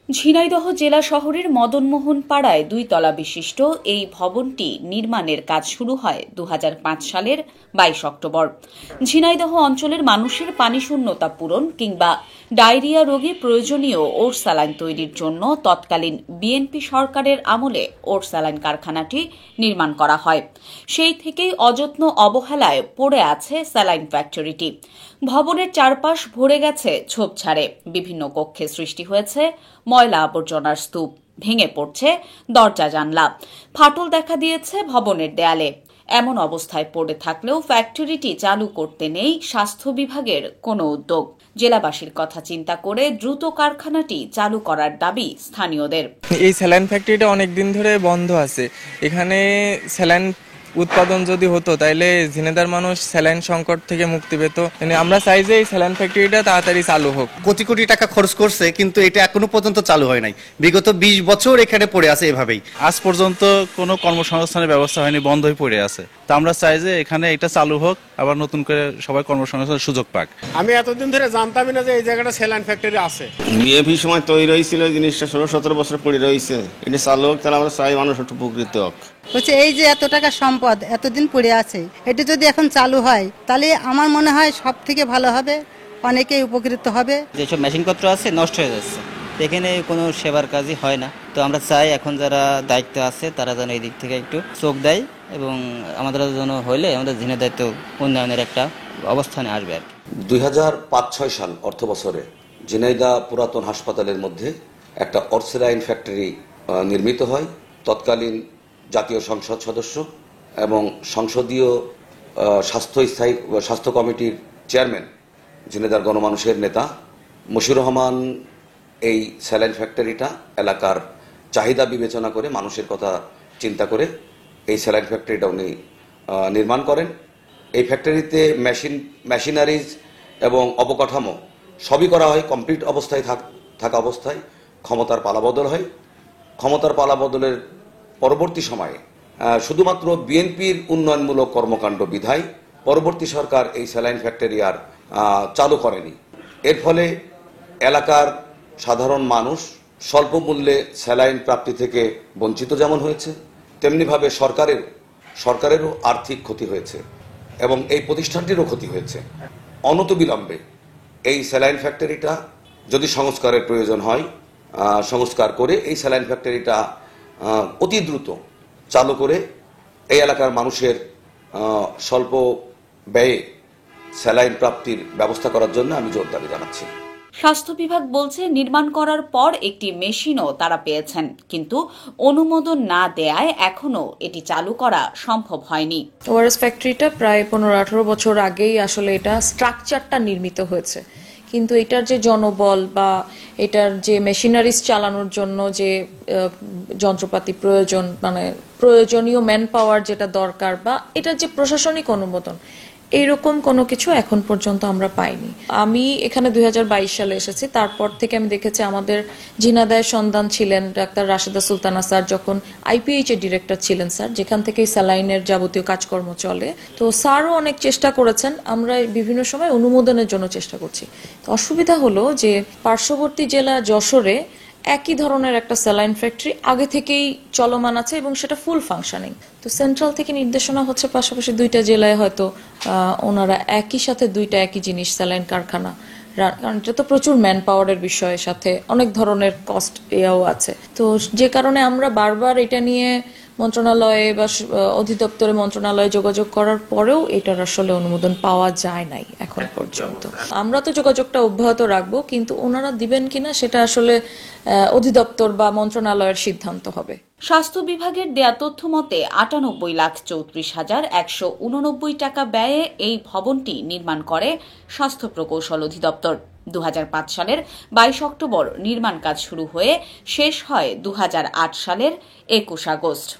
ঝিনাইদহ জেলা শহরের মদনমোহন পাড়ায় 2 তলা বিশিষ্ট এই ভবনটি নির্মাণের কাজ শুরু হয় 2005 সালের 22 অক্টোবর। ঝিনাইদহ অঞ্চলের মানুষের পানিশূন্যতা পূরণ কিংবা ডায়রিয়া রোগী প্রয়োজনীয় ওর স্যালাইন তৈরির জন্য তৎকালীন বিএনপি সরকারের আমলে ওর স্যালাইন কারখানাটি নির্মাণ করা হয়। সেই থেকেই অযত্ন অবহেলায় পড়ে আছে স্যালাইন ফ্যাক্টরিটি। ভবনের চারপাশ ভরে গেছে ঝোপঝাড়ে, বিভিন্ন কক্ষে সৃষ্টি হয়েছে ময়লা আবর্জনার স্তূপ, ভেঙে পড়ছে দরজা জানলা, ফাটল দেখা দিয়েছে ভবনের দেয়ালে। এমন অবস্থায় পড়ে থাকলেও ফ্যাক্টরিটি চালু করতে নেই স্বাস্থ্য বিভাগের কোনো উদ্যোগ। জেলাবাসীর কথা চিন্তা করে দ্রুত কারখানাটি চালু করার দাবি স্থানীয়দের। এই স্যালাইন ফ্যাক্টরিটা অনেকদিন ধরে বন্ধ আছে। এখানে স্যালাইন উৎপাদন যদি হতো তাহলে ঝিনাইদহের মানুষ স্যালাইন সংকট থেকে মুক্তি পেত। আমরা চাই যে এই স্যালাইন ফ্যাক্টরিটা তাড়াতাড়ি চালু হোক। কোটি কোটি টাকা খরচ করছে, কিন্তু এটা এখনো পর্যন্ত চালু হয় নাই। বিগত 20 বছর এখানে পড়ে আছে এভাবেই। আজ পর্যন্ত কোনো কর্মসংস্থানের ব্যবস্থা হয়নি, বন্ধ হয়ে পড়ে আছে। তা আমরা চাই যে এখানে এটা চালু হোক, আবার নতুন করে সবাই কর্মসংস্থানের সুযোগ পাক। আমি এতদিন ধরে জানতামই না যে এই জায়গাটা স্যালাইন ফ্যাক্টরি আছে। বিএনপি সময় তৈরি হয়েছিল, জিনিসটা 16-17 বছর পড়ে রয়েছে। এটা চালু হোক, তাহলে আমরা চাই মানুষ একটু উপকৃত হোক। হচ্ছে এই যে এত টাকা সম্পদ এতদিন পড়ে আছে, এটা যদি এখন চালু হয় তাহলে আমার মনে হয় সব থেকে ভালো হবে, অনেকেই উপকৃত হবে। যেসব মেশিনপত্র আছে নষ্ট হয়ে যাচ্ছে, এখানে কোনো সেবার কাজই হয় না। তো আমরা চাই এখন যারা দায়িত্ব আছে তারা যেন এই দিক থেকে একটু চোখ দেয় এবং আমাদের জন্য হইলে আমাদের ঝিনাইদহ উন্নয়নের একটা অবস্থানে আসবে আর কি। 2005-6 সাল অর্থ বছরে ঝিনাইদহ পুরাতন হাসপাতালের মধ্যে একটা অর্সেলাইন ফ্যাক্টরি নির্মিত হয়। তৎকালীন জাতীয় সংসদ সদস্য এবং সংসদীয় স্বাস্থ্য কমিটির চেয়ারম্যান, ঝিনাইদহ গণমানুষের নেতা মশিউর রহমান এই স্যালাইন ফ্যাক্টরিটা এলাকার চাহিদা বিবেচনা করে, মানুষের কথা চিন্তা করে এই স্যালাইন ফ্যাক্টরিটা উনি নির্মাণ করেন। এই ফ্যাক্টরিতে মেশিনারিজ এবং অবকাঠামো সবই করা হয় কমপ্লিট অবস্থায় থাকা অবস্থায়। ক্ষমতার পালাবদল হয়। ক্ষমতার পালাবদলের পরবর্তী সময়ে শুধুমাত্র বিএনপির উন্নয়নমূলক কর্মকাণ্ড বিধায় পরবর্তী সরকার এই স্যালাইন ফ্যাক্টরি আর চালু করেনি। এর ফলে এলাকার সাধারণ মানুষ স্বল্প মূল্যে স্যালাইন প্রাপ্তি থেকে বঞ্চিত যেমন হয়েছে, তেমনিভাবে সরকারেরও আর্থিক ক্ষতি হয়েছে এবং এই প্রতিষ্ঠানটিরও ক্ষতি হয়েছে। অনতিবিলম্বে এই স্যালাইন ফ্যাক্টরিটা যদি সংস্কারের প্রয়োজন হয়, সংস্কার করে এই স্যালাইন ফ্যাক্টরিটা অতি দ্রুত চালু করে এই এলাকার মানুষের স্বল্প ব্যয়ে স্যালাইন প্রাপ্তির ব্যবস্থা করার জন্য আমি জোর দাবি জানাচ্ছি। স্বাস্থ্য বিভাগ বলছে নির্মাণ করার পর একটি মেশিনও তারা পেয়েছেন, কিন্তু অনুমোদন না দেয়ায় এখনো এটি চালু করা সম্ভব হয়নি। ওআরএস ফ্যাক্টরিটা প্রায় 15-18 বছর আগেই আসলে এটা স্ট্রাকচারটা নির্মিত হয়েছে, কিন্তু এটার যে জনবল বা এটার যে মেশিনারিজ চালানোর জন্য যে যন্ত্রপাতি প্রয়োজন, মানে প্রয়োজনীয় ম্যান পাওয়ার যেটা দরকার, বা এটার যে প্রশাসনিক অনুমোদন, এইরকম কোনো কিছু এখন পর্যন্ত আমরা পাইনি। আমি এখানে 2022 সালে এসেছি, তারপর থেকে আমি দেখেছি আমাদের ঝিনাইদহের সন্ধান ছিলেন ডাক্তার রাশেদা সুলতানা স্যার, যখন আইপিএইচ এর ডিরেক্টর ছিলেন স্যার, যেখান থেকে স্যালাইনের যাবতীয় কাজকর্ম চলে। তো স্যারও অনেক চেষ্টা করেছেন, আমরা বিভিন্ন সময় অনুমোদনের জন্য চেষ্টা করছি। তো অসুবিধা হলো যে পার্শ্ববর্তী জেলা যশোরে একই ধরনের একটা স্যালাইন ফ্যাক্টরি আগে থেকেই চলমান আছে এবং সেটা ফুল ফাংশনিং। তো সেন্ট্রাল থেকে নির্দেশনা হচ্ছে পাশাপাশি 2টা জেলায় হয়তো ওনারা একই সাথে 2টা একই জিনিস স্যালাইন কারখানা, কারণ এটা তো প্রচুর ম্যান পাওয়ারের বিষয়ের সাথে অনেক ধরনের কস্ট এও আছে। তো যে কারণে আমরা বারবার এটা নিয়ে মন্ত্রণালয়ে বা অধিদপ্তরে মন্ত্রণালয়ে যোগাযোগ করার পরেও এটার আসলে অনুমোদন পাওয়া যায় নাই এখন পর্যন্ত। আমরা তো যোগাযোগটা অব্যাহত রাখবো, কিন্তু ওনারা দিবেন কিনা সেটা আসলে অধিদপ্তর বা মন্ত্রণালয়ের সিদ্ধান্ত হবে। স্বাস্থ্য বিভাগের দেয়া তথ্য মতে 98,34,189 টাকা ব্যয়ে এই ভবনটি নির্মাণ করে স্বাস্থ্য প্রকৌশল অধিদপ্তর। 2005 সালের 22 অক্টোবর নির্মাণ কাজ শুরু হয়ে শেষ হয় 2008 সালের 21 আগস্ট।